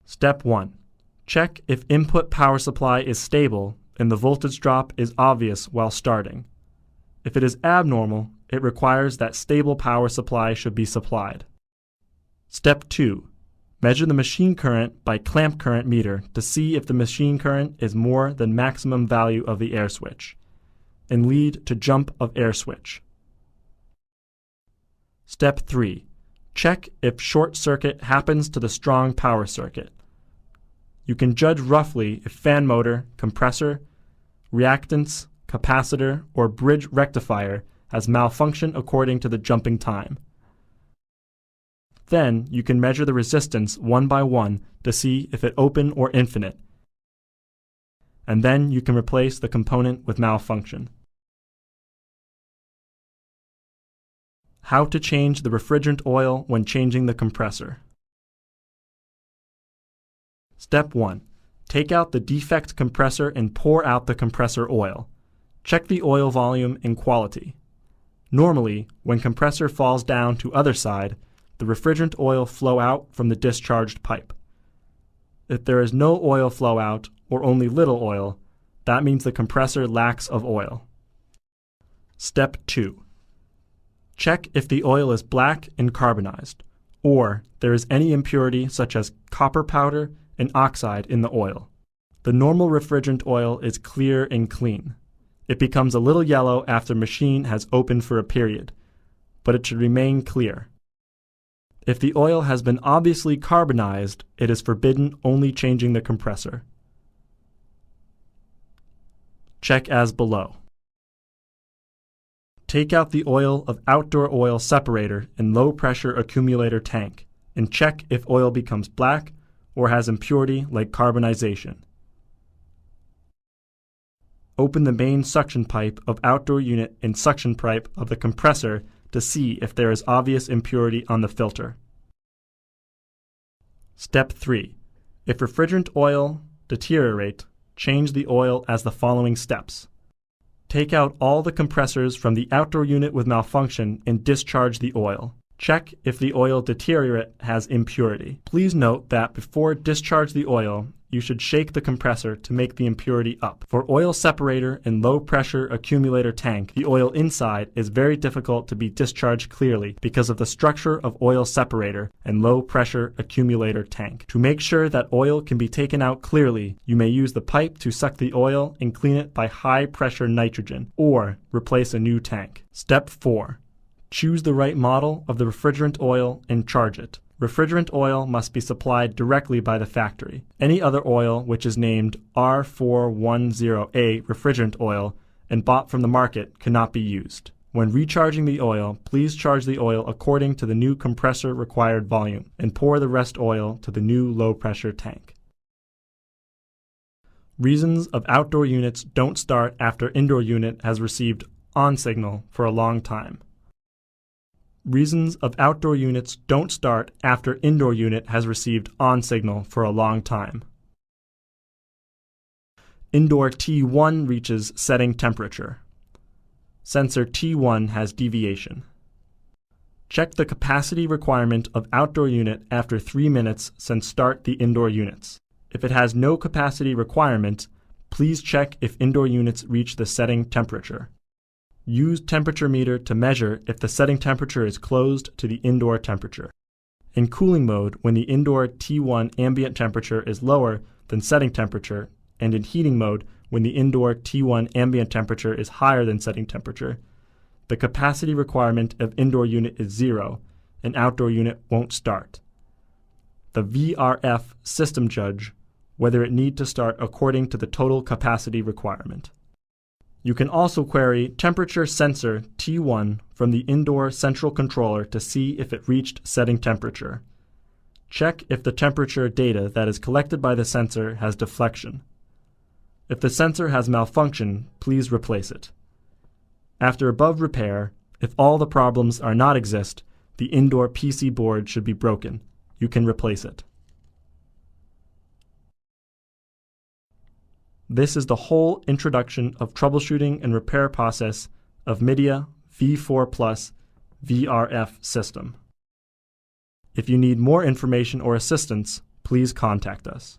Step 1. Check if input power supply is stable and the voltage drop is obvious while starting. If it is abnormal, it requires that stable power supply should be supplied. Step 2. Measure the machine current by clamp current meter to see if the machine current is more than maximum value of the air switch, and lead to jump of air switch. Step 3. Check if short circuit happens to the strong power circuit. You can judge roughly if fan motor, compressor, reactance, capacitor, or bridge rectifier has malfunctioned according to the jumping time. Then you can measure the resistance one by one to see if it open or infinite, and then you can replace the component with malfunction. How to change the refrigerant oil when changing the compressor. Step 1. Take out the defect compressor and pour out the compressor oil. Check the oil volume and quality. Normally, when compressor falls down to other side, the refrigerant oil flow out from the discharged pipe. If there is no oil flow out or only little oil, that means the compressor lacks of oil. Step 2. Check if the oil is black and carbonized, or there is any impurity such as copper powder and oxide in the oil. The normal refrigerant oil is clear and clean. It becomes a little yellow after machine has opened for a period, but it should remain clear. If the oil has been obviously carbonized, it is forbidden only changing the compressor. Check as below. Take out the oil of outdoor oil separator and low pressure accumulator tank and check if oil becomes black or has impurity like carbonization. Open the main suction pipe of outdoor unit and suction pipe of the compressor to see if there is obvious impurity on the filter. Step 3. If refrigerant oil deteriorate, change the oil as the following steps. Take out all the compressors from the outdoor unit with malfunction and discharge the oil. Check if the oil deteriorate has impurity. Please note that before discharge the oil, you should shake the compressor to make the impurity up. For oil separator and low pressure accumulator tank, the oil inside is very difficult to be discharged clearly because of the structure of oil separator and low pressure accumulator tank. To make sure that oil can be taken out clearly, you may use the pipe to suck the oil and clean it by high pressure nitrogen, or replace a new tank. Step 4. Choose the right model of the refrigerant oil and charge it. Refrigerant oil must be supplied directly by the factory. Any other oil which is named R410A refrigerant oil and bought from the market cannot be used. When recharging the oil, please charge the oil according to the new compressor required volume and pour the rest oil to the new low pressure tank. Reasons of outdoor units don't start after indoor unit has received on signal for a long time. Reasons of outdoor units don't start after indoor unit has received on signal for a long time. Indoor T1 reaches setting temperature. Sensor T1 has deviation. Check the capacity requirement of outdoor unit after 3 minutes since start the indoor units. If it has no capacity requirement, please check if indoor units reach the setting temperature. Use temperature meter to measure if the setting temperature is closed to the indoor temperature. In cooling mode, when the indoor T1 ambient temperature is lower than setting temperature, and in heating mode, when the indoor T1 ambient temperature is higher than setting temperature, the capacity requirement of indoor unit is 0, and outdoor unit won't start. The VRF system judge whether it need to start according to the total capacity requirement. You can also query temperature sensor T1 from the indoor central controller to see if it reached setting temperature. Check if the temperature data that is collected by the sensor has deflection. If the sensor has malfunction, please replace it. After above repair, if all the problems are not exist, the indoor PC board should be broken. You can replace it. This is the whole introduction of troubleshooting and repair process of Midea V4 Plus VRF system. If you need more information or assistance, please contact us.